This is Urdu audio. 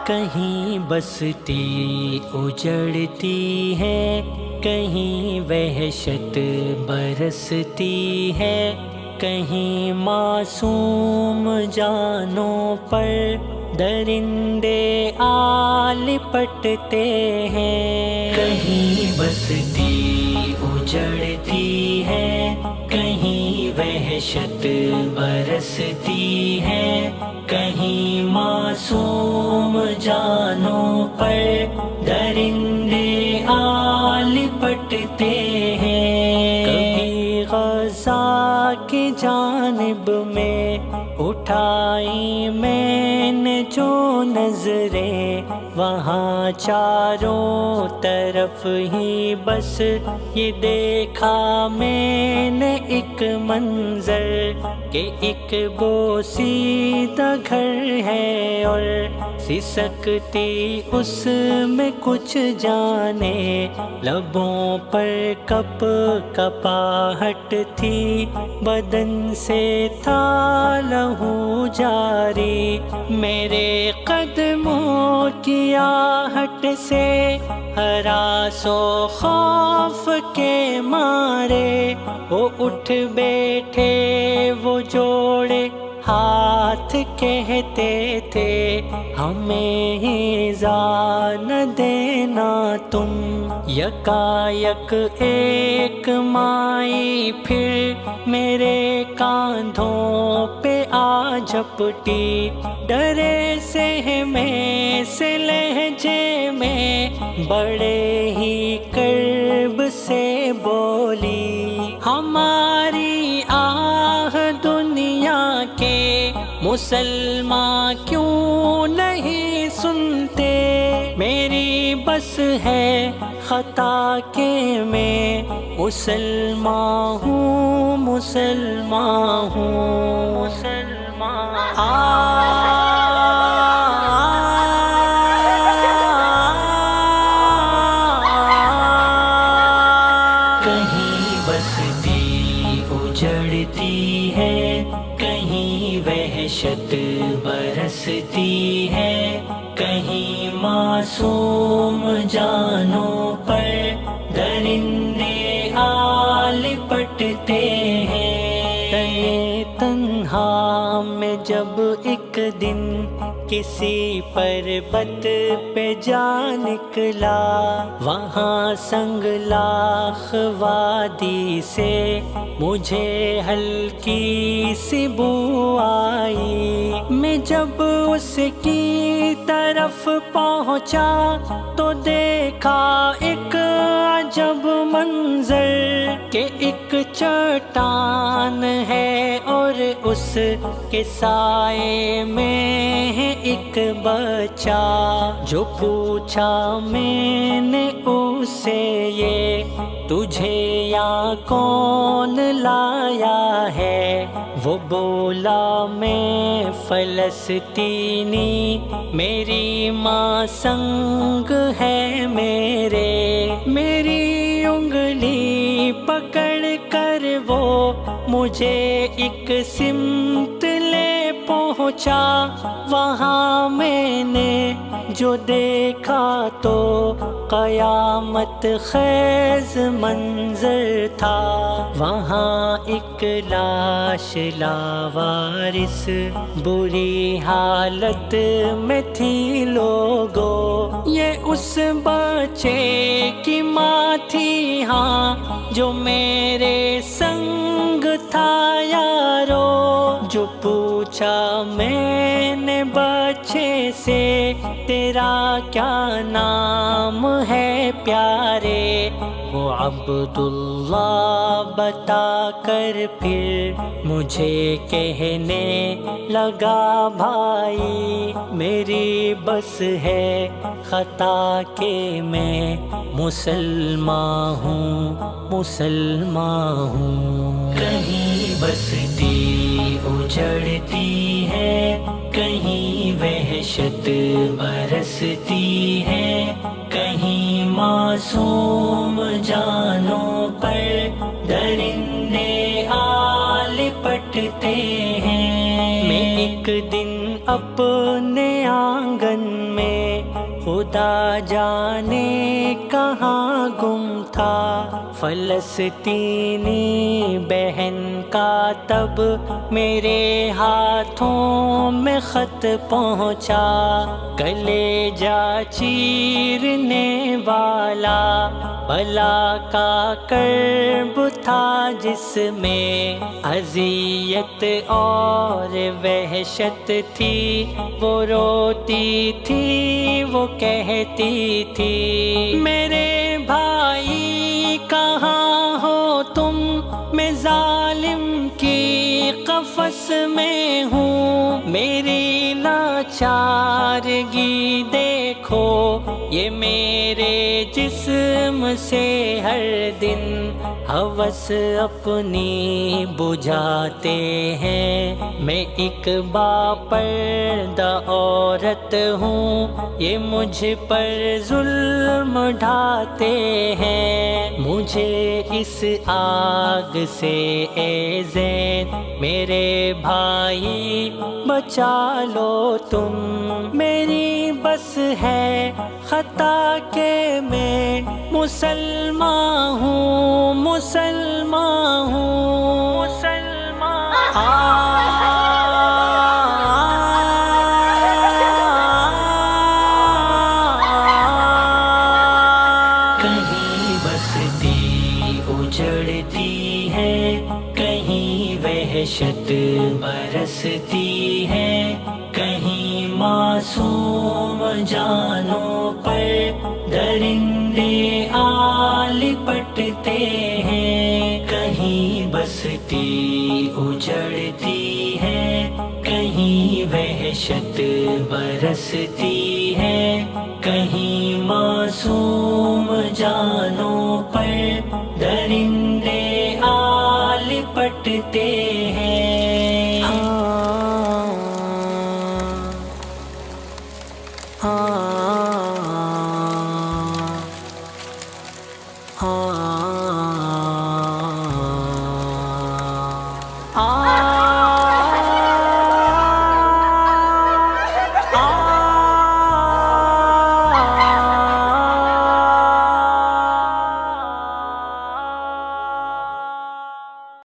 کہیں بستی اجڑتی ہے، کہیں وحشت برستی ہے، کہیں معصوم جانوں پر درندے آ لپٹتے ہیں۔ کہیں بستی اجڑتی ہے، کہیں وحشت برستی ہے، کہیں معصوم جانوں پر درندے آ لپٹتے ہیں۔ کبھی غزہ کی جانب میں اٹھائی میں نے جو نظریں، وہاں چاروں طرف ہی بس یہ دیکھا میں نے ایک منظر کہ ایک بوسیدہ گھر ہے اور سسکتی اس میں کچھ جانے، لبوں پر کپ کپاہٹ تھی، بدن سے تھا لہو جاری، میرے قدموں کی آہٹ سے ہراس و خوف کے مارے وہ اٹھ بیٹھے، وہ جوڑے ہاتھ کہتے تھے ہمیں ایذا نہ دینا تم۔ یکایک ایک مائی پھر میرے کاندھوں پہ آ جھپٹی، ڈرے سہمے سے لہجے میں بڑے ہی کرب سے بولی، ہماری آہ دنیا کے مسلمان کیوں نہیں سنتے، میری بس ہے خطا کہ میں مسلمان ہوں، مسلمان ہوں، مسلمان کہیں بستی اجڑتی ہے، کہیں وحشت برستی ہے، کہیں معصوم جانوں پر درندے آ لپٹتے ہیں۔ تنہا میں جب ایک دن کسی پربت پہ جا نکلا، وہاں سنگلاخ وادی سے مجھے ہلکی سی بو آئی، میں جب اس کی طرف پہنچا تو دیکھا ایک عجب منظر کہ ایک چٹان ہے اور اس کے سائے میں ہے ایک بچہ، جو پوچھا میں نے اس سے یہ تجھے یہاں کون لایا ہے، وہ بولا میں فلسطینی، میری ماں سنگ ہے میرے، میری انگلی پکڑ کر وہ مجھے ایک سمت لے پہنچا، وہاں میں نے جو دیکھا تو قیامت خیز منظر تھا، وہاں ایک لاش لاوارث بری حالت میں تھی لوگو، یہ اس بچے کی ماں تھی ہاں جو میرے سنگ تھا یارو، جو پوچھا میں نے بچے سے تیرا کیا نام ہے پیارے، وہ عبداللہ بتا کر پھر مجھے کہنے لگا بھائی میری بس ہے خطا کہ میں مسلمان ہوں، مسلمان ہوں۔ کہیں بستی اجڑتی ہے، کہیں وحشت برستی ہے، کہیں معصوم جانوں پر درندے آ لپٹتے ہیں۔ میں ایک دن اپنے آنگن میں خدا جانے کہاں گم تھا، فلسطینی بہن کا تب میرے ہاتھوں میں خط پہنچا، کلیجہ چیرنے والا بلا کا کرب تھا، جس میں اذیت اور وحشت تھی، وہ روتی تھی، وہ کہتی تھی میرے بھائی کہاں ہو تم، میں ظالم کی قفس میں ہوں، میری لاچارگی دیکھو، یہ میرے جسم سے ہر دن ہوس اپنی بجھاتے ہیں، میں ایک باپردہ عورت ہوں، یہ مجھ پر ظلم ڈھاتے ہیں، مجھے اس آگ سے اے زین میرے بھائی بچا لو تم، میری بس ہے خطا کہ میں مسلمان ہوں، مسلمان ہوں، مسلمان کہیں بستی اجڑتی ہے، کہیں وحشت برستی ہے، کہیں معصوم جانوں پر درندے آل پٹتے ہیں، کہیں بستی اجڑتی ہے، کہیں وحشت برستی ہے، کہیں معصوم جانوں پر درندے آل پٹتے ہیں، ہاں